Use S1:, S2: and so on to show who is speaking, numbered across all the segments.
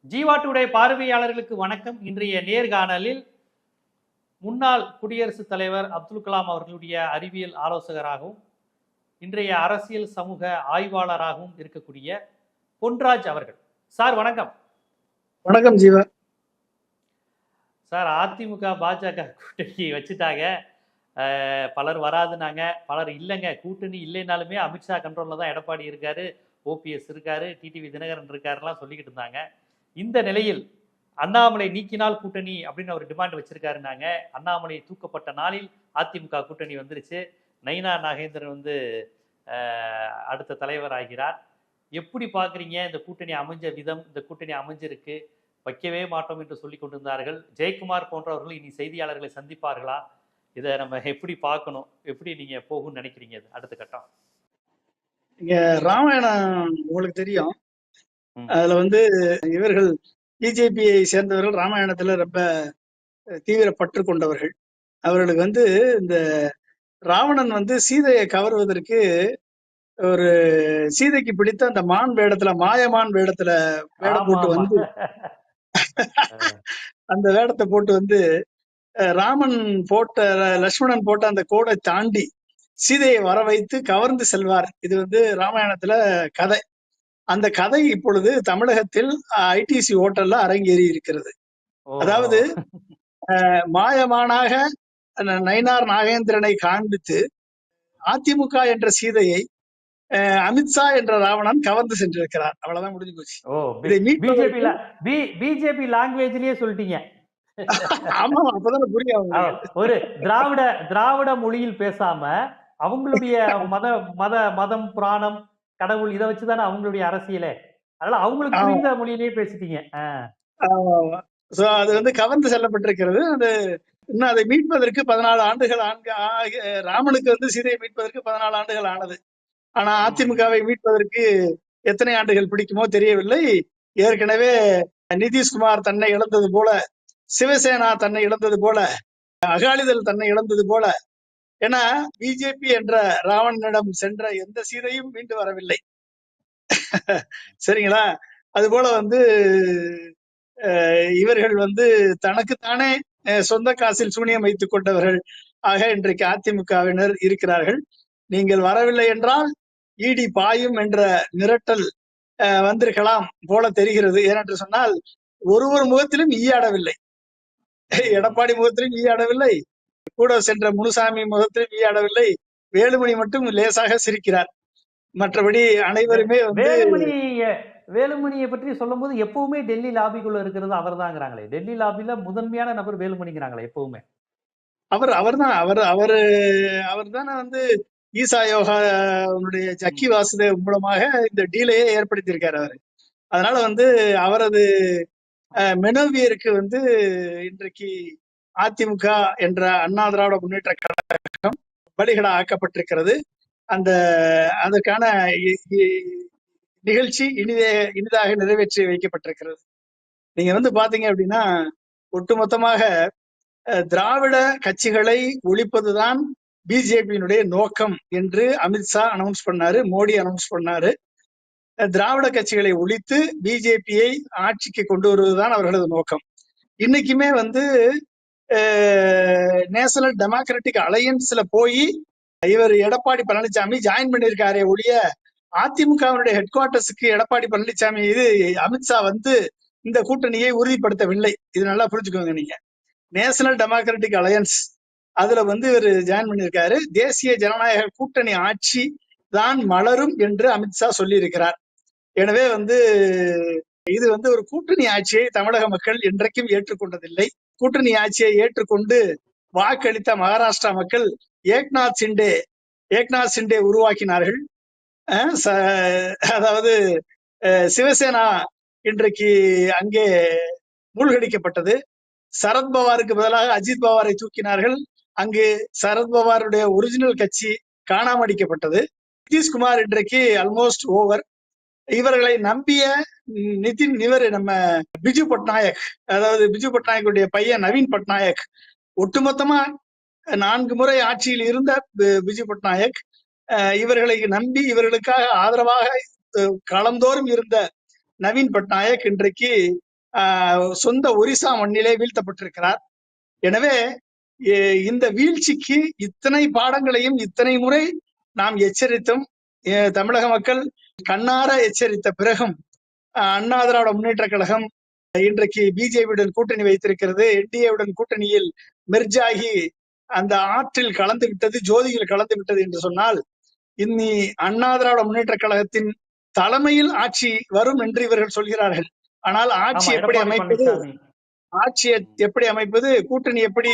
S1: Jeeva today பார்வையாளர்களுக்கு வணக்கம். இன்றைய நேர்காணலில் முன்னாள் குடியரசுத் தலைவர் அப்துல் கலாம் அவர்களுடைய அறிவியல் ஆலோசகராகவும் இன்றைய அரசியல் சமூக ஆய்வாளராகவும் இருக்கக்கூடிய பொன்ராஜ் அவர்கள். சார் வணக்கம்.
S2: வணக்கம் ஜீவா.
S1: சார், அதிமுக பாஜக கூட்டணி வச்சுட்டாங்க, பலர் வராதுனாங்க, பலர் இல்லைங்க, கூட்டணி இல்லைனாலுமே அமித்ஷா கண்ட்ரோல்ல தான் எடப்பாடி இருக்காரு, ஓபிஎஸ் இருக்காரு, டிடிவி தினகரன் இருக்காருலாம் சொல்லிக்கிட்டு இருந்தாங்க. இந்த நிலையில் அண்ணாமலை நீக்கினால் கூட்டணி அப்படின்னு அவர் டிமாண்ட் வச்சிருக்காருனாங்க. அண்ணாமலை தூக்கப்பட்ட நாளில் அதிமுக கூட்டணி வந்துருச்சு. நயினா நாகேந்திரன் அடுத்த தலைவர் ஆகிறார். எப்படி பாக்குறீங்க இந்த கூட்டணி அமைஞ்ச விதம்? இந்த கூட்டணி அமைஞ்சிருக்கு, வைக்கவே மாட்டோம் என்று சொல்லி கொண்டிருந்தார்கள். ஜெயக்குமார் போன்றவர்கள் இனி செய்தியாளர்களை சந்திப்பார்களா? இதை நம்ம எப்படி பார்க்கணும்? எப்படி நீங்க போகும்னு நினைக்கிறீங்க? அடுத்த கட்டம்
S2: இங்க ராமாயணம் உங்களுக்கு தெரியும். அதுல இவர்கள் பிஜேபியை சேர்ந்தவர்கள் ராமாயணத்துல ரொம்ப தீவிர பற்று கொண்டவர்கள். அவர்களுக்கு இந்த ராவணன் சீதையை கவர்வதற்கு ஒரு சீதைக்கு பிடித்த அந்த மான் வேடத்துல, மாயமான் வேடத்துல வேடம் போட்டு அந்த வேடத்தை போட்டு ராமன் போட்ட, லட்சுமணன் போட்ட அந்த கோடை தாண்டி சீதையை வர வைத்து கவர்ந்து செல்வார். இது ராமாயணத்துல கதை. அந்த கதை இப்பொழுது தமிழகத்தில் ஐடிசி ஹோட்டல்ல அரங்கேறி இருக்கிறது. அதாவது மாயமானாக நயினார் நாகேந்திரனை காண்பித்து அதிமுக என்ற சீதையை அமித்ஷா என்ற ராவணன் கவர்ந்து சென்றிருக்கிறார். அவ்வளவுதான், முடிஞ்சு போச்சு.
S1: பிஜேபி லாங்குவேஜ்லயே சொல்லிட்டீங்க.
S2: ஆமா, அப்பதான் புரியும்.
S1: ஒரு திராவிட மொழியில் பேசாம அவங்களுடைய மதம், புராணம், கடவுள் இதை வச்சுதானே அவங்களுடைய அரசியலே. அதனால அவங்களுக்கு புரிந்த மொழியிலேயே பேசிட்டீங்க.
S2: அது கவர்ந்து செல்லப்பட்டிருக்கிறது. அது இன்னும் அதை மீட்பதற்கு 14 ஆண்டுகள் ராமனுக்கு சீதையை மீட்பதற்கு 14 ஆண்டுகள் ஆனது. ஆனா அதிமுகவை மீட்பதற்கு எத்தனை ஆண்டுகள் பிடிக்குமோ தெரியவில்லை. ஏற்கனவே நிதிஷ்குமார் தன்னை இழந்தது போல, சிவசேனா தன்னை இழந்தது போல, அகாலிதள் தன்னை இழந்தது போல. ஏன்னா பிஜேபி என்ற ராவணனிடம் சென்ற எந்த சீதையும் மீண்டு வரவில்லை. சரிங்களா? அது போல இவர்கள் தனக்குத்தானே சொந்த காசில் சூனியம் வைத்துக் கொண்டவர்கள் ஆக இன்றைக்கு அதிமுகவினர் இருக்கிறார்கள். நீங்கள் வரவில்லை என்றால் இடி பாயும் என்ற மிரட்டல் வந்திருக்கலாம் போல தெரிகிறது. ஏனென்று சொன்னால் ஒருவர் முகத்திலும் ஈயாடவில்லை. எடப்பாடி முகத்திலும் ஈயாடவில்லை, கூட சென்ற முனுசாமி முகத்திலும் ஈயாடவில்லை. வேலுமணி மட்டும் லேசாக சிரிக்கிறார். மற்றபடி அனைவருமே
S1: வேலுமணியை பற்றி சொல்லும் போது எப்பவுமே டெல்லி லாபிக்குள்ள இருக்கிறது அவர் தாங்கிறாங்களே. டெல்லி லாபில முதன்மையான நபர் வேலுமணிங்கிறாங்களே எப்பவுமே.
S2: அவர் தானே ஈசா யோகா ஜக்கி வாசுதேவ் மூலமாக இந்த டீலையே ஏற்படுத்தியிருக்காரு அவரு. அதனால அவரது மெனோவியருக்கு இன்றைக்கு அதிமுக என்ற அண்ணா திராவிட முன்னேற்ற கழகம் பலிகடா ஆக்கப்பட்டிருக்கிறது. அதற்கான நிகழ்ச்சி இனிதாக நிறைவேற்றி வைக்கப்பட்டிருக்கிறது. நீங்க பாத்தீங்க அப்படின்னா, ஒட்டுமொத்தமாக திராவிட கட்சிகளை ஒழிப்பதுதான் பிஜேபியினுடைய நோக்கம் என்று அமித்ஷா அனௌன்ஸ் பண்ணாரு, மோடி அனௌன்ஸ் பண்ணாரு. திராவிட கட்சிகளை ஒழித்து பிஜேபியை ஆட்சிக்கு கொண்டு வருவதுதான் அவர்களது நோக்கம். இன்னைக்குமே நேஷனல் டெமோக்ராட்டிக் அலையன்ஸ்ல போய் இவர் எடப்பாடி பழனிசாமி ஜாயின் பண்ணியிருக்காரே ஒழிய அதிமுகவினுடைய ஹெட் குவார்டர்ஸுக்கு எடப்பாடி பழனிசாமி அமித்ஷா இந்த கூட்டணியை உறுதிப்படுத்தவில்லை. இது நல்லா புரிஞ்சுக்கோங்க நீங்க. நேஷனல் டெமோக்ராட்டிக் அலையன்ஸ் அதுல இவர் ஜாயின் பண்ணியிருக்காரு. தேசிய ஜனநாயக கூட்டணி ஆட்சி தான் மலரும் என்று அமித்ஷா சொல்லி இருக்கிறார். எனவே இது ஒரு கூட்டணி ஆட்சியை தமிழக மக்கள் என்றைக்கும் ஏற்றுக்கொண்டதில்லை. கூட்டணி ஆட்சியை ஏற்றுக்கொண்டு வாக்களித்த மகாராஷ்டிரா மக்கள் ஏக்நாத் சிண்டே உருவாக்கினார்கள். அதாவது சிவசேனா இன்றைக்கு அங்கே மூழ்கடிக்கப்பட்டது. சரத்பவாருக்கு பதிலாக அஜித் பவாரை தூக்கினார்கள். அங்கு சரத்பவாருடைய ஒரிஜினல் கட்சி காணாமடிக்கப்பட்டது. நிதிஷ்குமார் இன்றைக்கு ஆல்மோஸ்ட் ஓவர். இவர்களை நம்பிய நம்ம பிஜு பட்நாயக், அதாவது பிஜு பட்நாயக்குடைய பையன் நவீன் பட்நாயக், ஒட்டுமொத்தமா 4 முறை ஆட்சியில் இருந்த பிஜு பட்நாயக், இவர்களை நம்பி இவர்களுக்காக ஆதரவாக களந்தோறும் இருந்த நவீன் பட்நாயக் இன்றைக்கு சொந்த ஒரிசா மண்ணிலே வீழ்த்தப்பட்டிருக்கிறார். எனவே இந்த வீழ்ச்சிக்கு இத்தனை பாடங்களையும் இத்தனை முறை நாம் எச்சரித்தும் தமிழக மக்கள் கண்ணார எச்சரித்த பிறகும் அண்ணா திராவிட முன்னேற்ற கழகம் இன்றைக்கு பிஜேபியுடன் கூட்டணி வைத்திருக்கிறது. என்டிஏவுடன் கூட்டணியில் மெர்ஜ் ஆகி அந்த ஆற்றில் கலந்து விட்டது, ஜோதியில் கலந்து விட்டது என்று சொன்னால் இன்னி அண்ணா திராவிட முன்னேற்ற கழகத்தின் தலைமையில் ஆட்சி வரும் என்று இவர்கள் சொல்கிறார்கள். ஆனால் ஆட்சி எப்படி அமைப்பது, ஆட்சியை எப்படி அமைப்பது, கூட்டணி எப்படி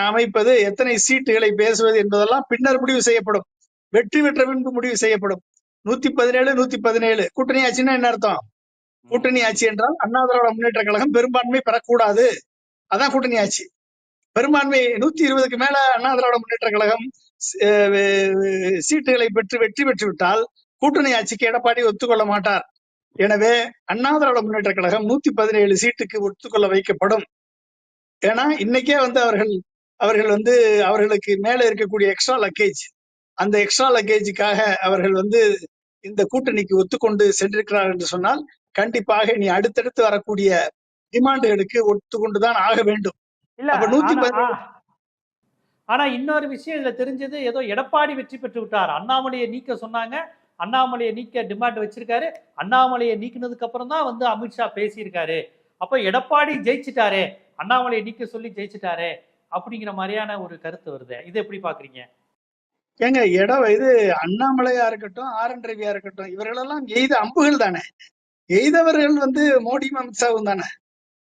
S2: அமைப்பது, எத்தனை சீட்டுகளை பேசுவது என்பதெல்லாம் பின்னர் முடிவு செய்யப்படும். வெற்றி பெற்ற பின்பு முடிவு செய்யப்படும். 117 117 கூட்டணி ஆட்சின்னா என்ன அர்த்தம்? கூட்டணி ஆட்சி என்றால் அண்ணா திராவிட முன்னேற்ற கழகம் பெரும்பான்மை பெறக்கூடாது, அதான் கூட்டணி ஆட்சி. பெரும்பான்மை 120க்கு மேல அண்ணா திராவிட முன்னேற்ற கழகம் சீட்டுகளை பெற்று வெற்றி பெற்று விட்டால் கூட்டணி ஆட்சிக்கு எடப்பாடி ஒத்துக்கொள்ள மாட்டார். எனவே அண்ணா திராவிட முன்னேற்ற கழகம் 117 சீட்டுக்கு ஒத்துக்கொள்ள வைக்கப்படும். ஏன்னா இன்னைக்கே அவர்களுக்கு மேல இருக்கக்கூடிய எக்ஸ்ட்ரா லக்கேஜ், அந்த எக்ஸ்ட்ரா லக்கேஜுக்காக அவர்கள் இந்த கூட்டணிக்கு ஒத்துக்கொண்டு சென்றிருக்கிறார் என்று சொன்னால் கண்டிப்பாக நீ அடுத்தடுத்து வரக்கூடிய டிமாண்டுகளுக்கு ஒத்துக்கொண்டுதான் ஆக வேண்டும்.
S1: ஆனா இன்னொரு விஷயம் இதுல தெரிஞ்சது, ஏதோ எடப்பாடி வெற்றி பெற்று விட்டார், அண்ணாமலையை நீக்க சொன்னாங்க, அண்ணாமலையை நீக்க டிமாண்ட் வச்சிருக்காரு, அண்ணாமலையை நீக்கினதுக்கு அப்புறம் தான் அமித்ஷா பேசியிருக்காரு. அப்ப எடப்பாடி ஜெயிச்சுட்டாரே, அண்ணாமலையை நீக்க சொல்லி ஜெயிச்சுட்டாரே அப்படிங்கிற மாதிரியான ஒரு கருத்து வருது. இது எப்படி பாக்குறீங்க?
S2: ஏங்க இது அண்ணாமலையா இருக்கட்டும், ஆர் என் ரவியா இருக்கட்டும், இவர்களெல்லாம் எய்த அம்புகள் தானே. எய்தவர்கள் மோடி அமித்ஷாவும் தானே.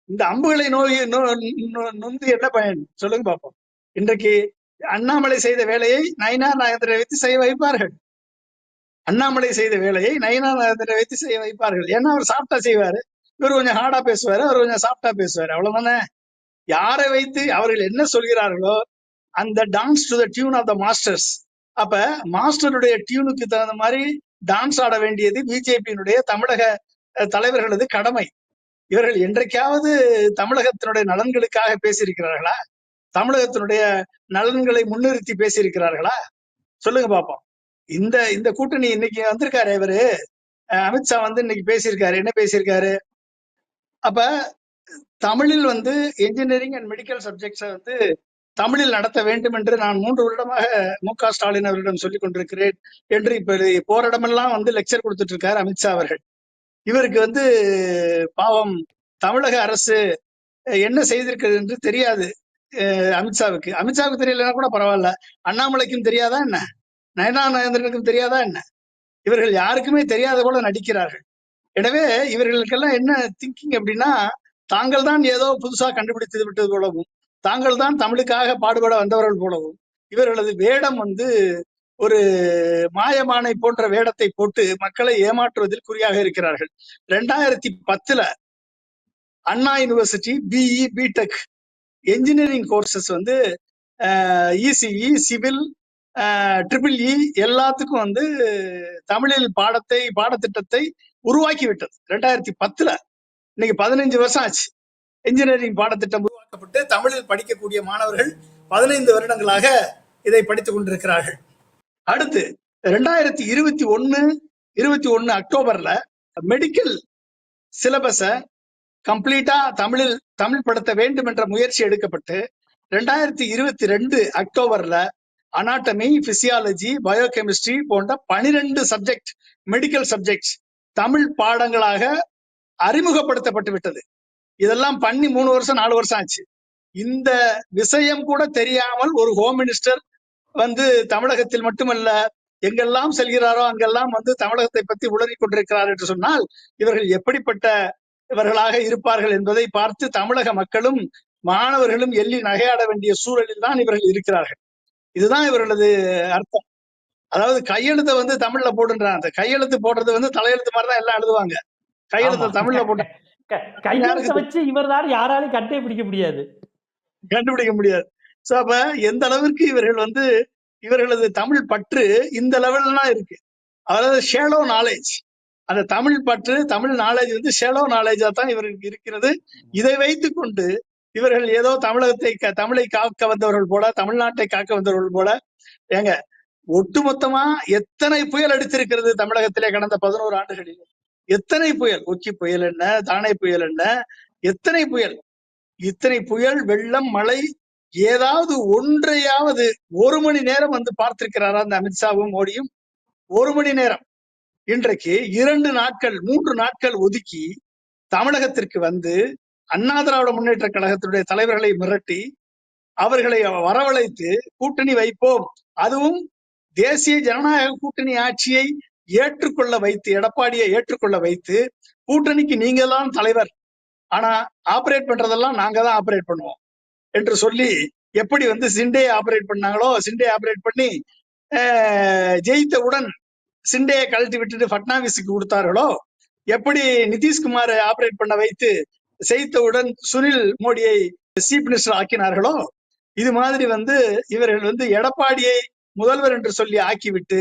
S2: இந்த அம்புகளை நொந்து என்ன பயன் சொல்லுங்க பார்ப்போம். இன்றைக்கு அண்ணாமலை செய்த வேலையை நயினார் நாகேந்திரனை வைத்து செய்ய வைப்பார்கள். அண்ணாமலை செய்த வேலையை நயினார் நாகேந்திரனை வைத்து செய்ய வைப்பார்கள். ஏன்னா அவர் சாப்பிட்டா செய்வாரு, இவர் கொஞ்சம் ஹார்டா பேசுவாரு, அவர் கொஞ்சம் சாப்பிட்டா பேசுவாரு, அவ்வளவுதானே. யாரை வைத்து அவர்கள் என்ன சொல்கிறார்களோ அந்த dance to the tune of the masters. அப்ப மாஸ்டருடைய டியூனுக்கு தகுந்த மாதிரி டான்ஸ் ஆட வேண்டியது பிஜேபியினுடைய தமிழக தலைவர்களது கடமை. இவர்கள் என்றைக்காவது தமிழகத்தினுடைய நலன்களுக்காக பேசியிருக்கிறார்களா? தமிழகத்தினுடைய நலன்களை முன்னிறுத்தி பேசியிருக்கிறார்களா? சொல்லுங்க பாப்போம். இந்த கூட்டணி இன்னைக்கு வந்திருக்காரு இவரு அமித்ஷா இன்னைக்கு பேசியிருக்காரு. என்ன பேசியிருக்காரு? அப்ப தமிழில் என்ஜினியரிங் அண்ட் மெடிக்கல் சப்ஜெக்ட்ஸை தமிழில் நடத்த வேண்டும் என்று நான் 3 வருடமாக மு.க. ஸ்டாலின் அவர்களிடம் சொல்லிக் கொண்டிருக்கிறேன் என்று இப்ப போரிடமெல்லாம் லெக்சர் கொடுத்துட்டு இருக்காரு அமித்ஷா அவர்கள். இவருக்கு பாவம் தமிழக அரசு என்ன செய்திருக்கிறது என்று தெரியாது அமித்ஷாவுக்கு தெரியலன்னா கூட பரவாயில்ல, அண்ணாமலைக்கும் தெரியாதா என்ன, நயனார் நாகேந்திரனுக்கும் தெரியாதா என்ன? இவர்கள் யாருக்குமே தெரியாத போல நடிக்கிறார்கள். எனவே இவர்களுக்கெல்லாம் என்ன திங்கிங் அப்படின்னா, தாங்கள் தான் ஏதோ புதுசா கண்டுபிடித்து விட்டது போலவும், தாங்கள் தான் தமிழுக்காக பாடுபட வந்தவர்கள் போலவும், இவர்களது வேடம் ஒரு மாயமானை போன்ற வேடத்தை போட்டு மக்களை ஏமாற்றுவதில் குறியாக இருக்கிறார்கள். 2010 Anna university BE BTech engineering courses ECE civil triple E எல்லாத்துக்கும் தமிழில் பாடத்திட்டத்தை உருவாக்கி விட்டது 2010. இன்னைக்கு 15 வருஷம் ஆச்சு. என்ஜினியரிங் பாடத்திட்டம் உருவாக்கப்பட்டு தமிழில் படிக்கக்கூடிய மாணவர்கள் 15 வருடங்களாக இதை படித்துக் கொண்டிருக்கிறார்கள். அடுத்து 2021 அக்டோபர்ல மெடிக்கல் சிலபஸ கம்ப்ளீட்டா தமிழ் படுத்த வேண்டும் என்ற முயற்சி எடுக்கப்பட்டு 2022 அக்டோபர்ல அனாட்டமி, பிசியாலஜி, பயோகெமிஸ்ட்ரி போன்ற 12 சப்ஜெக்ட் மெடிக்கல் சப்ஜெக்ட்ஸ் தமிழ் பாடங்களாக அறிமுகப்படுத்தப்பட்டு விட்டது. இதெல்லாம் பண்ணி 3 வருஷம் 4 வருஷம் ஆச்சு. இந்த விஷயம் கூட தெரியாமல் ஒரு ஹோம் மினிஸ்டர் தமிழகத்தில் மட்டுமல்ல எங்கெல்லாம் செல்கிறாரோ அங்கெல்லாம் தமிழகத்தை பத்தி உளறி கொண்டிருக்கிறார் என்று சொன்னால் இவர்கள் எப்படிப்பட்ட இவர்களாக இருப்பார்கள் என்பதை பார்த்து தமிழக மக்களும் மாணவர்களும் எள்ளி நகையாட வேண்டிய சூழலில் தான் இவர்கள் இருக்கிறார்கள். இதுதான் இவர்களது அர்த்தம். அதாவது கையெழுத்தை தமிழ்ல போடுன்றான். அந்த கையெழுத்து போடுறது தலையெழுத்து மாதிரிதான் எல்லாம் எழுதுவாங்க. கையெழுத்தை தமிழ்ல போட்டு
S1: கையெழுத்தை வச்சு இவர்தான் யாராலும் கண்டுபிடிக்க முடியாது. சோ அப்ப எந்த அளவிற்கு இவர்கள் இவர்களது தமிழ் பற்று இந்த லெவல்லாம் இருக்கு. அதாவது ஷேலோ நாலேஜ், அந்த தமிழ் பற்று தமிழ் நாலேஜ் ஷேலோ நாலேஜா தான் இவர்களுக்கு இருக்கிறது. இதை வைத்துக் கொண்டு இவர்கள் ஏதோ தமிழை காக்க வந்தவர்கள் போல, தமிழ்நாட்டை காக்க வந்தவர்கள் போல. ஏங்க ஒட்டுமொத்தமா எத்தனை புயல் அடித்திருக்கிறது தமிழகத்திலே கடந்த 11 ஆண்டுகளில்? எத்தனை புயல், ஒக்கி புயல் என்ன, தானே புயல் என்ன,
S2: எத்தனை புயல், இத்தனை புயல், வெள்ளம், மழை, ஏதாவது ஒன்றையாவது ஒரு மணி நேரம் வந்து பார்த்திருக்கிறாரா அந்த அமித்ஷாவும் மோடியும்? ஒரு மணி நேரம். இன்றைக்கு 2 நாட்கள் 3 நாட்கள் ஒதுக்கி தமிழகத்திற்கு வந்து அண்ணா திராவிட முன்னேற்ற கழகத்தினுடைய தலைவர்களை மிரட்டி அவர்களை வரவழைத்து கூட்டணி வைப்போம், அதுவும் தேசிய ஜனநாயக கூட்டணி ஆட்சியை ஏற்றுக்கொள்ள வைத்து, எடப்பாடியை ஏற்றுக்கொள்ள வைத்து, கூட்டணிக்கு நீங்க தான் தலைவர், ஆனா ஆபரேட் பண்றதெல்லாம் நாங்க தான் ஆபரேட் பண்ணுவோம் என்று சொல்லி எப்படி வந்து சிண்டே ஆபரேட் பண்ணாங்களோ, சிண்டே ஆபரேட் பண்ணி ஜெயித்தவுடன் சிண்டையை கழட்டி விட்டுட்டு பட்னாவிஸுக்கு கொடுத்தார்களோ, எப்படி நிதிஷ்குமார் ஆபரேட் பண்ண வைத்து செய்தவுடன் சுனில் மோடியை சீஃப் மினிஸ்டர் ஆக்கினார்களோ, இது மாதிரி வந்து இவர்கள் வந்து எடப்பாடியை முதல்வர் என்று சொல்லி ஆக்கிவிட்டு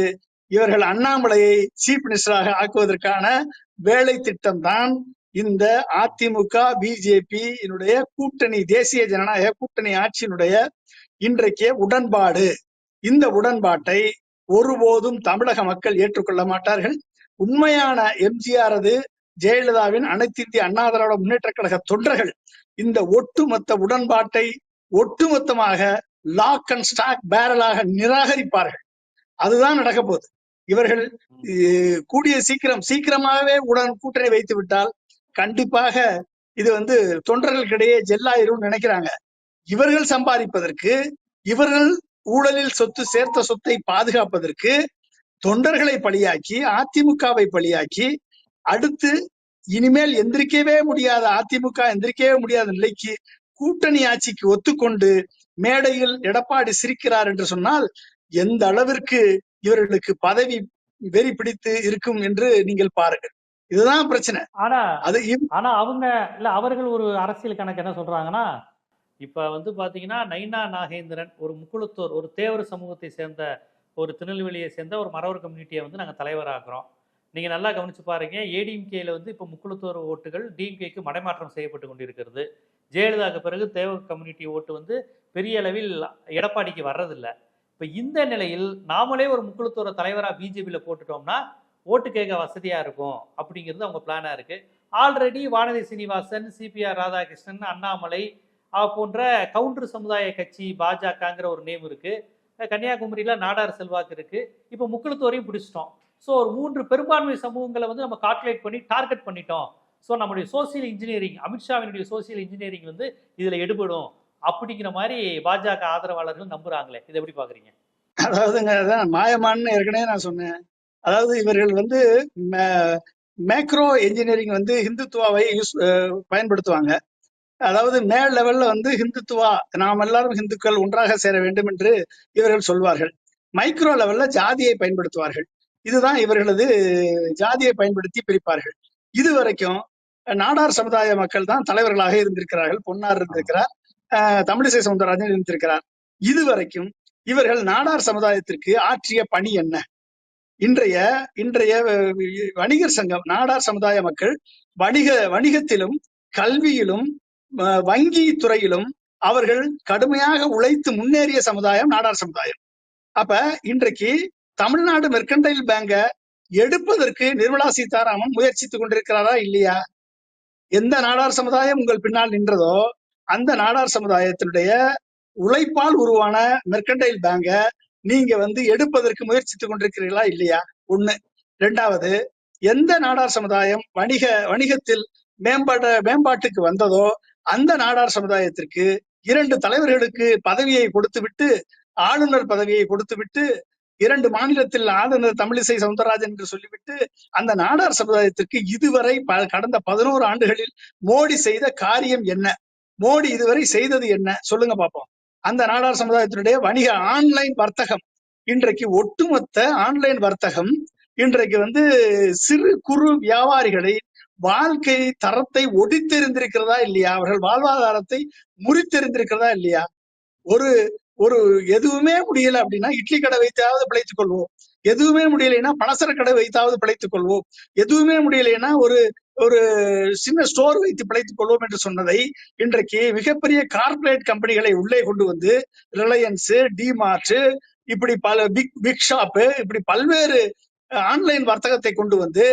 S2: இவர்கள் அண்ணாமலையை சீஃப் மினிஸ்டராக ஆக்குவதற்கான வேலை திட்டம் தான் இந்த அதிமுக பிஜேபி கூட்டணி, தேசிய ஜனநாயக கூட்டணி ஆட்சியினுடைய இன்றைக்கு உடன்பாடு. இந்த உடன்பாட்டை ஒருபோதும் தமிழக மக்கள் ஏற்றுக்கொள்ள மாட்டார்கள். உண்மையான எம்ஜிஆர், ஜெயலலிதாவின் அனைத்து இந்திய அண்ணா திராவிட முன்னேற்ற கழக தொண்டர்கள் இந்த ஒட்டுமொத்த உடன்பாட்டை ஒட்டுமொத்தமாக லாக் அண்ட் ஸ்டாக் பேரலாக நிராகரிப்பார்கள். அதுதான் நடக்க போகுது. இவர்கள் கூடிய சீக்கிரமாகவே கூட்டணி வைத்து விட்டால் கண்டிப்பாக இது வந்து தொண்டர்களுக்கிடையே ஜெல்லாயிரும் நினைக்கிறாங்க. இவர்கள் சம்பாதிப்பதற்கு, இவர்கள் ஊழலில் சேர்த்த சொத்தை பாதுகாப்பதற்கு தொண்டர்களை பலியாக்கி, அதிமுகவை பலியாக்கி, அடுத்து இனிமேல் எந்திரிக்கவே முடியாத அதிமுக எந்திரிக்கவே முடியாத நிலைக்கு கூட்டணி ஆட்சிக்கு ஒத்துக்கொண்டு மேடையில் எடப்பாடி சிரிக்கிறார் என்று சொன்னால் எந்த அளவிற்கு இவர்களுக்கு பதவி வெறி பிடித்து இருக்கும் என்று நீங்கள் பாருங்கள். இதுதான் பிரச்சனை.
S1: ஆனா அவங்க இல்ல, அவர்கள் ஒரு அரசியல் கணக்கு என்ன சொல்றாங்கன்னா, இப்ப வந்து பாத்தீங்கன்னா நைனா நாகேந்திரன் ஒரு முக்குளத்தூர், ஒரு தேவர் சமூகத்தை சேர்ந்த, ஒரு திருநெல்வேலியை சேர்ந்த ஒரு மறவர் கம்யூனிட்டியை வந்து நாங்க தலைவராக்குறோம். நீங்க நல்லா கவனிச்சு பாருங்க, ஏடிஎம்கேல வந்து இப்ப முக்குளத்தூர் ஓட்டுகள் டிஎம்கேக்கு மடைமாற்றம் செய்யப்பட்டு கொண்டிருக்கிறது. ஜெயலலிதாவுக்கு பிறகு தேவர் கம்யூனிட்டி ஓட்டு வந்து பெரிய அளவில் எடப்பாடிக்கு வர்றதில்லை. இப்ப இந்த நிலையில் நாமளே ஒரு முக்குளத்தூரை தலைவரா பிஜேபியில போட்டுட்டோம்னா ஓட்டு கேட்க வசதியா இருக்கும் அப்படிங்கிறது அவங்க பிளானா இருக்கு. ஆல்ரெடி வானதி சீனிவாசன், சிபிஆர் ராதாகிருஷ்ணன், அண்ணாமலை போன்ற கவுண்டர் சமுதாய கட்சி பாஜகங்கிற ஒரு நேம் இருக்கு. கன்னியாகுமரியில நாடார் செல்வாக்கு இருக்கு. இப்போ முக்குளத்தூரையும் பிடிச்சிட்டோம். ஸோ ஒரு 3 பெரும்பான்மை சமூகங்களை வந்து நம்ம கால்குலேட் பண்ணி டார்கெட் பண்ணிட்டோம். ஸோ நம்மளுடைய சோசியல் இன்ஜினியரிங், அமித்ஷாவினுடைய சோசியல் இன்ஜினியரிங் வந்து இதுல எடுபடும் அப்படிங்கிற மாதிரி பாஜக ஆதரவாளர்கள் நம்புறாங்களே, இதை எப்படி பாக்குறீங்க?
S2: அதாவதுங்க, மாயமான்னு ஏற்கனவே நான் சொன்னேன். அதாவது இவர்கள் வந்து மேக்ரோ இன்ஜினியரிங் வந்து ஹிந்துத்துவாவை பயன்படுத்துவாங்க. அதாவது மேல் லெவல்ல வந்து ஹிந்துத்துவா, நாம் எல்லாரும் இந்துக்கள் ஒன்றாக சேர வேண்டும் என்று இவர்கள் சொல்வார்கள். மைக்ரோ லெவல்ல ஜாதியை பயன்படுத்துவார்கள். இதுதான் இவர்களது, ஜாதியை பயன்படுத்தி பிரிப்பார்கள். இதுவரைக்கும் நாடார் சமுதாய மக்கள் தான் தலைவர்களாக இருந்திருக்கிறார்கள். பொன்னார் இருந்திருக்கிறார், தமிழிசை சவுந்தரராஜன் இருந்திருக்கிறார். இதுவரைக்கும் இவர்கள் நாடார் சமுதாயத்திற்கு ஆற்றிய பணி என்ன? இன்றைய வணிகர் சங்கம், நாடார் சமுதாய மக்கள் வணிகத்திலும் கல்வியிலும் வங்கி துறையிலும் அவர்கள் கடுமையாக உழைத்து முன்னேறிய சமுதாயம் நாடார் சமுதாயம். அப்ப இன்றைக்கு தமிழ்நாடு மெர்கன்டைல் பேங்க எடுப்பதற்கு நிர்மலா சீதாராமன் முயற்சித்துக் கொண்டிருக்கிறாரா இல்லையா? எந்த நாடார் சமுதாயம் உங்கள் பின்னால் நின்றதோ அந்த நாடார் சமுதாயத்தினுடைய உழைப்பால் உருவான மெர்கன்டைல் பேங்க நீங்க வந்து எடுப்பதற்கு முயற்சித்துக் கொண்டிருக்கிறீர்களா இல்லையா? ஒண்ணு. இரண்டாவது, எந்த நாடார் சமுதாயம் வணிகத்தில் மேம்பாட்டுக்கு வந்ததோ அந்த நாடார் சமுதாயத்திற்கு 2 தலைவர்களுக்கு பதவியை கொடுத்துவிட்டு, ஆளுநர் பதவியை கொடுத்துவிட்டு, 2 மாநிலத்தில் ஆளுநர் தமிழிசை சவுந்தரராஜன் என்று சொல்லிவிட்டு அந்த நாடார் சமுதாயத்திற்கு இதுவரை கடந்த 11 ஆண்டுகளில் மோடி செய்த காரியம் என்ன? மோடி இதுவரை செய்தது என்ன சொல்லுங்க பார்ப்போம். அந்த நாடார் சமுதாயத்தினுடைய வணிக ஆன்லைன் வர்த்தகம், இன்றைக்கு ஒட்டுமொத்த ஆன்லைன் வர்த்தகம் இன்றைக்கு வந்து சிறு குறு வியாபாரிகளை வாழ்க்கை தரத்தை ஒடித்தெறிந்திருக்கிறதா இல்லையா? அவர்கள் வாழ்வாதாரத்தை முறித்தெறிந்திருக்கிறதா இல்லையா? ஒரு எதுவுமே முடியல அப்படின்னா இட்லி கடை வைத்தாவது பிழைத்துக் கொள்வோம், எதுவுமே முடியலைன்னா பலசர கடை வைத்தாவது பிழைத்துக் கொள்வோம், எதுவுமே முடியலைன்னா ஒரு சின்ன ஸ்டோர் வைத்து பிழைத்துக் கொள்வோம் என்று சொன்னதை இன்றைக்கு மிகப்பெரிய கார்பரேட் கம்பெனிகளை உள்ளே கொண்டு வந்து, ரிலையன்ஸ், டிமார்ட், இப்படி பல பிக் ஷாப்பு, இப்படி பல்வேறு ஆன்லைன் வர்த்தகத்தை கொண்டு வந்து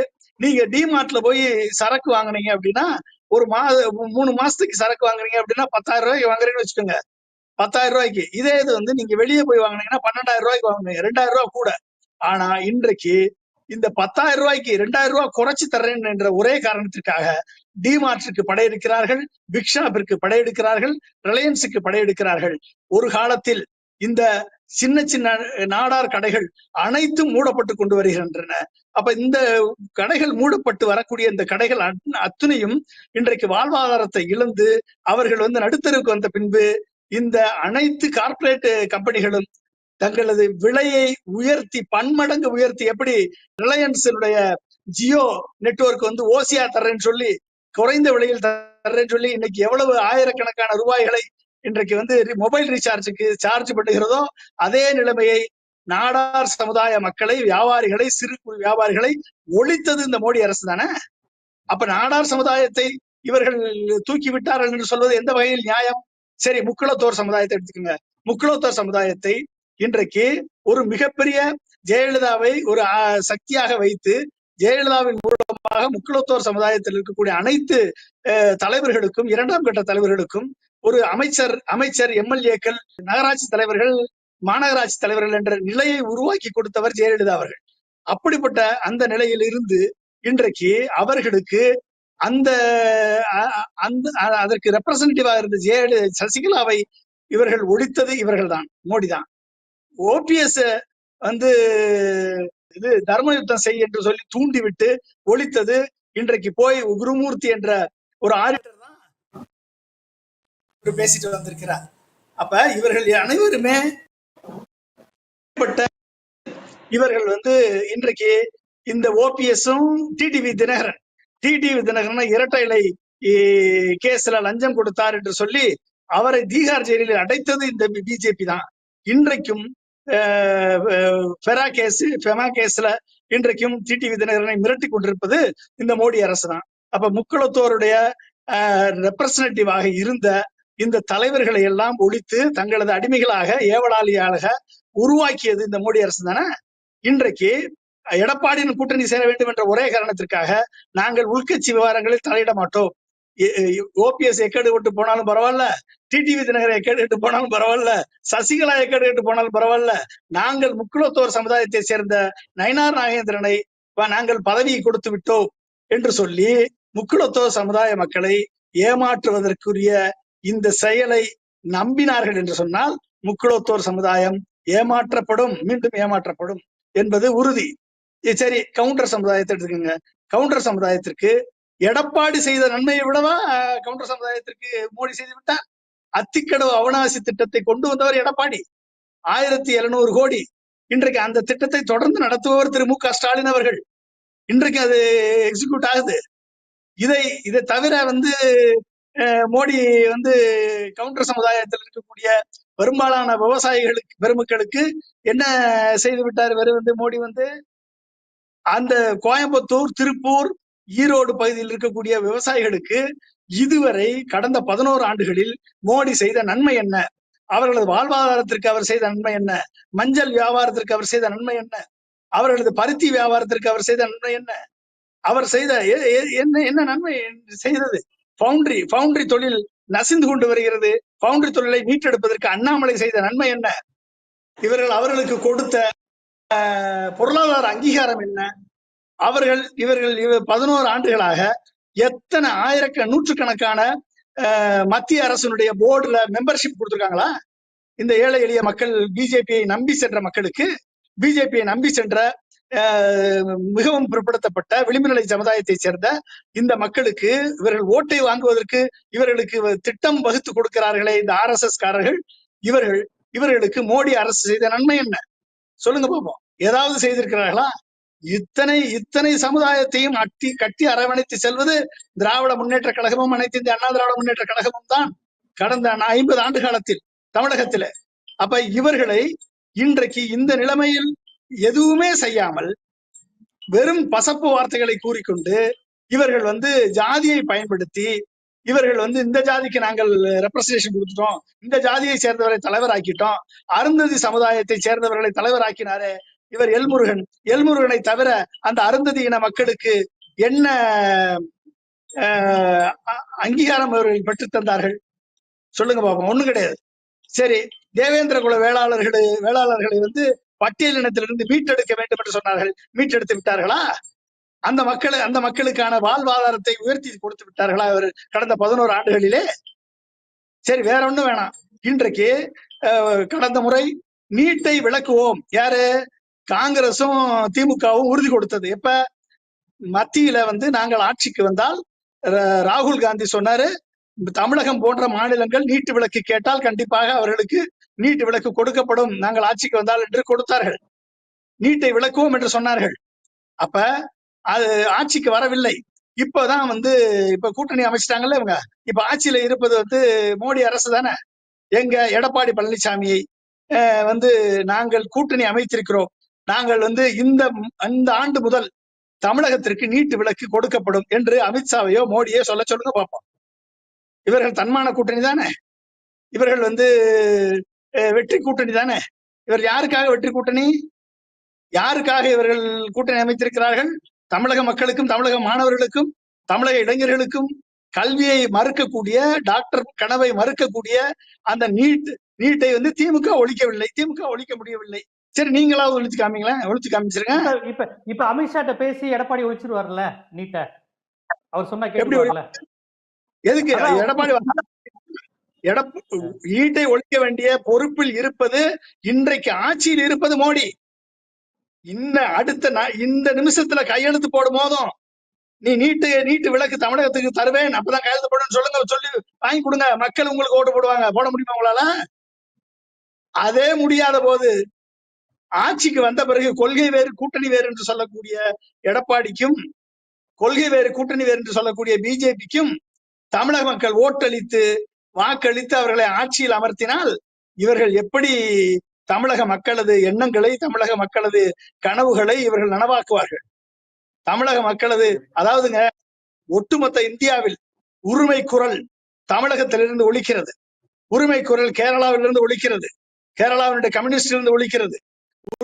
S2: நீங்க டிமார்ட்ல போய் சரக்கு வாங்குனீங்க அப்படின்னா ஒரு 3 மாசத்துக்கு சரக்கு வாங்குறீங்க அப்படின்னா 10,000 ரூபாய்க்கு வாங்குறீங்கன்னு வச்சுக்கோங்க. 10,000 ரூபாய்க்கு. இதே இது வந்து நீங்க வெளியே போய் வாங்குனீங்கன்னா 12,000 ரூபாய்க்கு வாங்குவீங்க. 2,000 ரூபாய் கூட. ஆனா இன்றைக்கு இந்த 10,000 ரூபாய்க்கு 2,000 ரூபாய் குறைச்சு தர்றேன் என்ற ஒரே காரணத்திற்காக டிமார்ட்டிற்கு படையெடுக்கிறார்கள், பிக் ஷாப்பிற்கு படையெடுக்கிறார்கள், ரிலையன்ஸுக்கு படையெடுக்கிறார்கள். ஒரு காலத்தில் இந்த சின்ன சின்ன நாடார் கடைகள் அனைத்தும் மூடப்பட்டு கொண்டு வருகின்றன. அப்ப இந்த கடைகள் மூடப்பட்டு வரக்கூடிய இந்த கடைகள் அத்தனையும் இன்றைக்கு வாழ்வாதாரத்தை இழந்து அவர்கள் வந்து நடுத்தருக்கு வந்த பின்பு இந்த அனைத்து கார்ப்பரேட் கம்பெனிகளும் தங்களது விலையை உயர்த்தி பன்மடங்கு உயர்த்தி, எப்படி ரிலையன்ஸினுடைய ஜியோ நெட்வொர்க் வந்து ஓசியா தர்றேன்னு சொல்லி குறைந்த விலையில் தர்றேன்னு சொல்லி இன்னைக்கு எவ்வளவு ஆயிரக்கணக்கான ரூபாய்களை இன்றைக்கு வந்து மொபைல் ரீசார்ஜுக்கு சார்ஜ் பண்ணுகிறதோ அதே நிலைமையை நாடார் சமுதாய மக்களை, வியாபாரிகளை, சிறு குறு வியாபாரிகளை ஒழித்தது இந்த மோடி அரசு தானே. அப்ப நாடார் சமுதாயத்தை இவர்கள் தூக்கி விட்டார்கள் என்று சொல்வது எந்த வகையில் நியாயம்? சரி, முக்குளத்தோர் சமுதாயத்தை எடுத்துக்கோங்க. முக்குளத்தோர் சமுதாயத்தை இன்றைக்கு ஒரு மிகப்பெரிய ஜெயலலிதாவை ஒரு சக்தியாக வைத்து ஜெயலலிதாவின் மூலமாக முக்குளத்தோர் சமுதாயத்தில் இருக்கக்கூடிய அனைத்து தலைவர்களுக்கும், இரண்டாம் கட்ட தலைவர்களுக்கும் ஒரு அமைச்சர் எம்எல்ஏக்கள், நகராட்சி தலைவர்கள், மாநகராட்சி தலைவர்கள் என்ற நிலையை உருவாக்கி கொடுத்தவர் ஜெயலலிதா அவர்கள். அப்படிப்பட்ட அந்த நிலையில் இருந்து இன்றைக்கு அவர்களுக்கு அந்த அதற்கு ரெப்ரசன்டேட்டிவாக இருந்த சசிகலாவை இவர்கள் ஒழித்தது இவர்கள் தான், மோடி தான். ஓபிஎஸ் வந்து இது தர்ம யுத்தம் செய் என்று சொல்லி தூண்டிவிட்டு ஒழித்தது இன்றைக்கு போய் குருமூர்த்தி என்ற ஒரு ஆடிட்டர் தான் பேசிட்டு வந்திருக்கிறார். அப்ப இவர்கள் அனைவருமே இவர்கள் வந்து இன்றைக்கு இந்த ஓபிஎஸும் டிடிவி தினகரன் இரட்டை இலை கேஸ்ல லஞ்சம் கொடுத்தார் என்று சொல்லி அவரை தீகார் ஜெயிலில் அடைத்தது இந்த பிஜேபி தான். இன்றைக்கும் ஃபெமா கேஸ்ல இன்றைக்கும் டிடிவி தினகரனை மிரட்டி கொண்டிருப்பது இந்த மோடி அரசு தான். அப்ப முக்குளத்தோருடைய ரெப்ரசன்டேட்டிவாக இருந்த இந்த தலைவர்களை எல்லாம் ஒழித்து தங்களது அடிமைகளாக, ஏவலாளியாக உருவாக்கியது இந்த மோடி அரசு தானே. இன்றைக்கு எடப்பாடியின் கூட்டணி சேர வேண்டும் என்ற ஒரே காரணத்திற்காக நாங்கள் உள்கட்சி விவகாரங்களில் தலையிட மாட்டோம். ஓபிஎஸ் எக்கேடு விட்டு போனாலும் பரவாயில்ல, டிடிவி தினகரன் எக்கேடு விட்டு போனாலும் பரவாயில்ல, சசிகலா எக்கேடு விட்டு போனாலும் பரவாயில்ல, நாங்கள் முக்குளத்தோர் சமுதாயத்தை சேர்ந்த நயினார் நாகேந்திரனை நாங்கள் பதவியை கொடுத்து விட்டோம் என்று சொல்லி முக்குளத்தோர் சமுதாய மக்களை ஏமாற்றுவதற்குரிய இந்த செயலை நம்பினார்கள் என்று சொன்னால் முக்குளத்தோர் சமுதாயம் ஏமாற்றப்படும், மீண்டும் ஏமாற்றப்படும் என்பது உறுதி. சரி, கவுண்டர் சமுதாயத்தை எடுத்துக்கோங்க. கவுண்டர் சமுதாயத்திற்கு எடப்பாடி செய்த நன்மையை விடவா கவுண்டர் சமுதாயத்திற்கு மோடி செய்து விட்டார்? அத்திக்கடவு அவனாசி திட்டத்தை கொண்டு வந்தவர் எடப்பாடி, 1700 கோடி. இன்றைக்கு அந்த திட்டத்தை தொடர்ந்து நடத்துபவர் திரு மு.க. ஸ்டாலின் அவர்கள். இன்றைக்கு அது எக்ஸிக்யூட் ஆகுது. இதை தவிர வந்து மோடி வந்து கவுண்டர் சமுதாயத்தில் இருக்கக்கூடிய பெரும்பாலான விவசாயிகளுக்கு, பெருமக்களுக்கு என்ன செய்து விட்டார்? வந்து மோடி வந்து அந்த கோயம்புத்தூர், திருப்பூர், ஈரோடு பகுதியில் இருக்கக்கூடிய விவசாயிகளுக்கு இதுவரை கடந்த 11 ஆண்டுகளில் மோடி செய்த நன்மை என்ன? அவர்களது வாழ்வாதாரத்திற்கு அவர் செய்த நன்மை என்ன? மஞ்சள் வியாபாரத்திற்கு அவர் செய்த நன்மை என்ன? அவர்களது பருத்தி வியாபாரத்திற்கு அவர் செய்த நன்மை என்ன? அவர் செய்த என்ன நன்மை செய்தது? பவுண்டரி தொழில் நசிந்து கொண்டு வருகிறது. பவுண்டரி தொழிலை மீட்டெடுப்பதற்கு அண்ணாமலை செய்த நன்மை என்ன? அவர்களுக்கு கொடுத்த பொருளாதார அங்கீகாரம் என்ன? இவர்கள் 11 ஆண்டுகளாக எத்தனை நூற்றுக்கணக்கான மத்திய அரசினுடைய போர்டுல மெம்பர்ஷிப் கொடுத்திருக்காங்களா? இந்த ஏழை எளிய மக்கள், பிஜேபியை நம்பி சென்ற மக்களுக்கு, பிஜேபியை நம்பி சென்ற மிகவும் பிற்படுத்தப்பட்ட விளிம்பு நிலை சமுதாயத்தை சேர்ந்த இந்த மக்களுக்கு இவர்கள் ஓட்டை வாங்குவதற்கு இவர்களுக்கு திட்டம் வகுத்து கொடுக்கிறார்களே இந்த RSS காரர்கள், இவர்களுக்கு மோடி அரசு செய்த நன்மை என்ன? சொல்லுங்க பாப்போம். ஏதாவது செய்திருக்கிறார்களா? இத்தனை சமுதாயத்தையும் கட்டி அரவணைத்து செல்வது திராவிட முன்னேற்ற கழகமும் அனைத்து இந்திய அண்ணா திராவிட முன்னேற்ற கழகமும் தான் கடந்த 50 ஆண்டு காலத்தில் தமிழகத்துல. அப்ப இவர்களை இன்றைக்கு இந்த நிலைமையில் எதுவுமே செய்யாமல் வெறும் பசப்பு வார்த்தைகளை கூறிக்கொண்டு இவர்கள் வந்து ஜாதியை பயன்படுத்தி இவர்கள் வந்து இந்த ஜாதிக்கு நாங்கள் ரெப்ரசன்டேஷன் கொடுத்துட்டோம், இந்த ஜாதியை சேர்ந்தவரை தலைவராக்கிட்டோம், அருந்ததி சமுதாயத்தை சேர்ந்தவர்களை தலைவராக்கினாரே இவர் எல்முருகனை தவிர அந்த அருந்ததி இன மக்களுக்கு என்ன அங்கீகாரம் அவர்கள் பெற்றுத் தந்தார்கள்? சொல்லுங்க பாப்போம். ஒண்ணும் கிடையாது. சரி, தேவேந்திர குல வேளாளர்களை பட்டியலினத்திலிருந்து மீட்டெடுக்க வேண்டும் என்று சொன்னார்கள். மீட்டெடுத்து விட்டார்களா? அந்த மக்களுக்கான வாழ்வாதாரத்தை உயர்த்தி கொடுத்து விட்டார்களா அவர் கடந்த 11 ஆண்டுகளிலே? சரி, வேற ஒண்ணும் வேணாம். இன்றைக்கு கடந்த முறை நீட்டை விளக்குவோம் யாரு? காங்கிரசும் திமுகவும் உறுதி கொடுத்தது. எப்ப? மத்தியில நாங்கள் ஆட்சிக்கு வந்தால் ராகுல் காந்தி சொன்னாரு, தமிழகம் போன்ற மாநிலங்கள் நீட்டு விலக்கு கேட்டால் கண்டிப்பாக அவர்களுக்கு நீட்டு விலக்கு கொடுக்கப்படும், நாங்கள் ஆட்சிக்கு வந்தால் என்று கொடுத்தார்கள். நீட்டை விளக்குவோம் என்று சொன்னார்கள். அப்ப அது ஆட்சிக்கு வரவில்லை. இப்பதான் இப்ப கூட்டணி அமைச்சிட்டாங்கல்ல இவங்க. இப்ப ஆட்சியில இருப்பது மோடி அரசு தானே. எங்க எடப்பாடி பழனிசாமியை நாங்கள் கூட்டணி அமைத்திருக்கிறோம், நாங்கள் இந்த ஆண்டு முதல் தமிழகத்திற்கு நீட்டு விலக்கு கொடுக்கப்படும் என்று அமித்ஷாவையோ மோடியோ சொல்ல சொல்லுங்க பார்ப்போம். இவர்கள் தன்மான கூட்டணி தானே. இவர்கள் வெற்றி கூட்டணி தானே. இவர் யாருக்காக வெற்றி கூட்டணி? யாருக்காக இவர்கள் கூட்டணி அமைத்திருக்கிறார்கள்? தமிழக மக்களுக்கும் தமிழக மாணவர்களுக்கும் தமிழக இளைஞர்களுக்கும் கல்வியை மறுக்கக்கூடிய, டாக்டர் கனவை மறுக்கக்கூடிய அந்த நீட்டை திமுக ஒழிக்கவில்லை. திமுக ஒழிக்க முடியவில்லை. சரி, நீங்களாவது ஒழிச்சு காமிங்களேன். ஒழிச்சு காமிச்சிருங்க.
S1: இப்ப அமித்ஷாட்ட பேசி எடப்பாடி ஒழிச்சிருவார்ல நீட்ட. அவர் சொன்னா கேட்பார்ல.
S2: எதுக்கு எடப்பாடி நீட்டை ஒழிக்க வேண்டிய பொறுப்பில் இருப்பது, இன்றைக்கு ஆட்சியில் இருப்பது மோடி. இந்த நிமிஷத்துல கையெழுத்து போடும் போதும் நீ நீட்டு விலக்கு தமிழகத்துக்கு தருவேன், அப்பதான் கையெழுத்து போடுன்னு சொல்லி வாங்கி கொடுங்க. மக்கள் உங்களுக்கு ஓட்டு போடுவாங்க. போட முடியுமா உங்களால? அதே முடியாத போது ஆட்சிக்கு வந்த பிறகு கொள்கை வேறு கூட்டணி வேறு என்று சொல்லக்கூடிய எடப்பாடிக்கும், கொள்கை வேறு கூட்டணி வேறு என்று சொல்லக்கூடிய பிஜேபிக்கும் தமிழக மக்கள் ஓட்டளித்து வாக்களித்து அவர்களை ஆட்சியில் அமர்த்தினால் இவர்கள் எப்படி தமிழக மக்களது எண்ணங்களை, தமிழக மக்களது கனவுகளை இவர்கள் நனவாக்குவார்கள்? தமிழக மக்களது, அதாவதுங்க, ஒட்டுமொத்த இந்தியாவில் உரிமை குரல் தமிழகத்திலிருந்து ஒலிக்கிறது. உரிமை குரல் கேரளாவிலிருந்து ஒலிக்கிறது. கேரளாவினுடைய கம்யூனிஸ்டிலிருந்து ஒலிக்கிறது.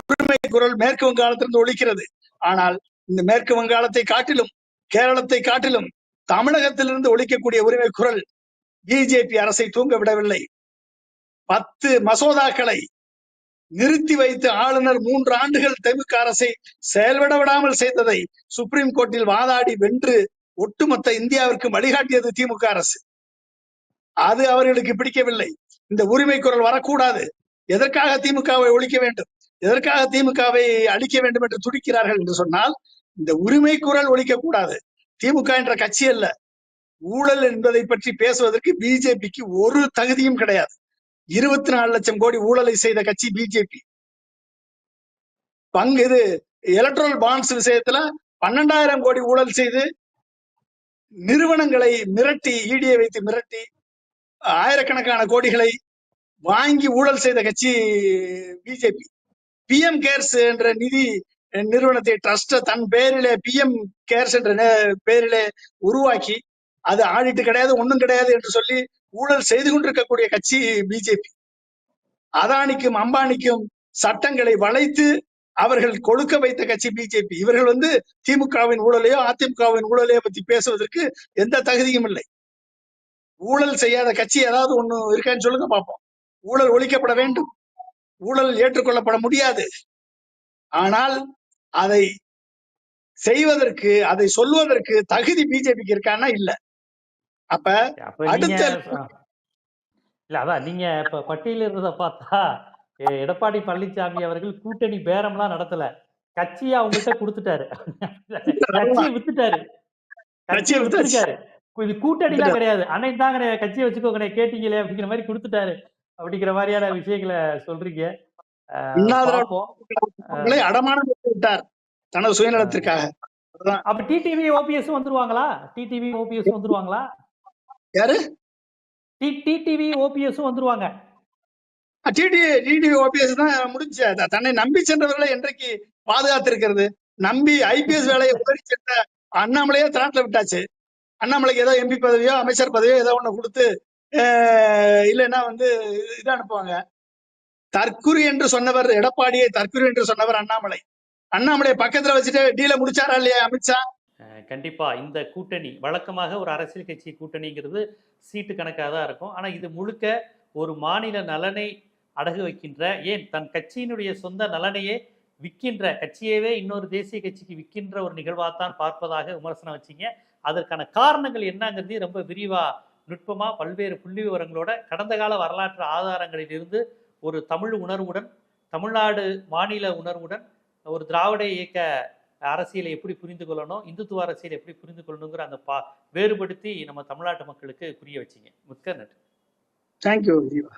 S2: உரிமை குரல் மேற்கு வங்காளத்திலிருந்து ஒலிக்கிறது. ஆனால் இந்த மேற்கு வங்காளத்தை காட்டிலும், கேரளத்தை காட்டிலும் தமிழகத்திலிருந்து ஒலிக்கக்கூடிய உரிமை குரல் பிஜேபி அரசை தூங்க விடவில்லை. 10 மசோதாக்களை நிறுத்தி வைத்து ஆளுநர் 3 ஆண்டுகள் திமுக அரசை செயல்பட விடாமல் செய்ததை சுப்ரீம் கோர்ட்டில் வாதாடி வென்று ஒட்டுமொத்த இந்தியாவிற்கு வழிகாட்டியது திமுக அரசு. அது அவர்களுக்கு பிடிக்கவில்லை. இந்த உரிமை குரல் வரக்கூடாது. எதற்காக திமுகவை ஒழிக்க வேண்டும், எதற்காக திமுகவை அழிக்க வேண்டும் என்று துடிக்கிறார்கள் என்று சொன்னால், இந்த உரிமை குரல் ஒழிக்கக்கூடாது. திமுக என்ற கட்சி அல்ல. ஊழல் என்பதை பற்றி பேசுவதற்கு பிஜேபிக்கு ஒரு தகுதியும் கிடையாது. 24 லட்சம் கோடி ஊழலை செய்த கட்சி பிஜேபி. இது எலக்ட்ரல் பாண்ட்ஸ் விஷயத்துல 12,000 கோடி ஊழல் செய்து நிறுவனங்களை மிரட்டி, ஈடியை வைத்து மிரட்டி ஆயிரக்கணக்கான கோடிகளை வாங்கி ஊழல் செய்த கட்சி பிஜேபி. பிஎம் கேர்ஸ் என்ற நிதி நிறுவனத்தை ட்ரஸ்ட தன் பேரிலே பிஎம் கேர்ஸ் என்ற பேரிலே உருவாக்கி அது ஆடிட்டு கிடையாது, ஒண்ணும் கிடையாது என்று சொல்லி ஊழல் செய்து கொண்டிருக்கக்கூடிய கட்சி பிஜேபி. அதானிக்கும் அம்பானிக்கும் சட்டங்களை வளைத்து அவர்கள் கொடுக்க வைத்த கட்சி பிஜேபி. இவர்கள் திமுகவின் ஊழலையோ அதிமுகவின் ஊழலையோ பத்தி பேசுவதற்கு எந்த தகுதியும் இல்லை. ஊழல் செய்யாத கட்சி ஏதாவது ஒண்ணு இருக்கான்னு சொல்லுங்க பார்ப்போம். ஊழல் ஒழிக்கப்பட வேண்டும், ஊழல் ஏற்றுக்கொள்ளப்பட முடியாது. ஆனால் அதை செய்வதற்கு, அதை சொல்வதற்கு தகுதி பிஜேபிக்கு இருக்கான்னா இல்ல. அப்ப அடுத்த
S1: இல்ல, அதான் நீங்க இப்ப பட்டியலிடுறத பார்த்தா எடப்பாடி பழனிசாமி அவர்கள் கூட்டணி பேரம்லாம் நடத்தல, கட்சியை அவங்கள்ட்ட கொடுத்துட்டாரு. கட்சியை வித்துட்டாரு. இது கூட்டணி எல்லாம் கிடையாது, அன்னைக்கு தான் கிடையாது, கட்சியை வச்சுக்கோங்க கேட்டீங்களே அப்படிங்கிற மாதிரி கொடுத்துட்டாரு அப்படிங்கிற மாதிரியான விஷயங்களை சொல்றீங்க.
S2: அடமானம் விட்டார் தனது சுயநலத்திற்காக.
S1: அப்ப டிடிவி ஓபிஎஸ் வந்துருவாங்களா? டிடிவி ஓபிஎஸ் வந்துருவாங்களா?
S2: யாரு?
S1: டிடிவி ஓபிஎஸ் வந்துருவாங்க.
S2: டிடிவி ஓபிஎஸ் தான் முடிஞ்ச. தன்னை நம்பி சென்றவர்களை என்றைக்கு பாதுகாத்திருக்கிறது? நம்பி ஐபிஎஸ் வேலையை உதவி சென்ற அண்ணாமலையே திராட்டில் விட்டாச்சு. அண்ணாமலைக்கு ஏதோ எம்பி பதவியோ அமைச்சர் பதவியோ ஏதோ ஒண்ணு கொடுத்து இல்லைன்னா இது அனுப்புவாங்க. தற்குறி என்று சொன்னவர், எடப்பாடியை தற்குறி என்று சொன்னவர் அண்ணாமலை. அண்ணாமலையை பக்கத்துல வச்சுட்டு டீல முடிச்சாரா இல்லையா அமித்ஷா?
S1: கண்டிப்பா இந்த கூட்டணி வழக்கமாக ஒரு அரசியல் கட்சி கூட்டணிங்கிறது சீட்டு கணக்காக தான் இருக்கும். ஆனா இது முழுக்க ஒரு மாநில நலனை அடகு வைக்கின்ற, ஏன் தன் கட்சியினுடைய சொந்த நலனையே விக்கின்ற, கட்சியவே இன்னொரு தேசிய கட்சிக்கு விக்கின்ற ஒரு நிகழ்வாகத்தான் பார்ப்பதாக விமர்சனம் வச்சீங்க. அதற்கான காரணங்கள் என்னங்கிறதையும் ரொம்ப விரிவா நுட்பமா பல்வேறு புள்ளி விவரங்களோட கடந்த கால வரலாற்று ஆதாரங்களிலிருந்து ஒரு தமிழ் உணர்வுடன், தமிழ்நாடு மாநில உணர்வுடன், ஒரு திராவிட இயக்க அரசியலை எப்படி புரிந்து கொள்ளணும், இந்துத்துவ அரசியலை எப்படி புரிந்து கொள்ளணுங்கிற அந்த வேறுபடுத்தி நம்ம தமிழ்நாட்டு மக்களுக்கு புரிய வச்சீங்க. மிக்க நன்றி.
S2: தேங்க்யூ ஜீவா.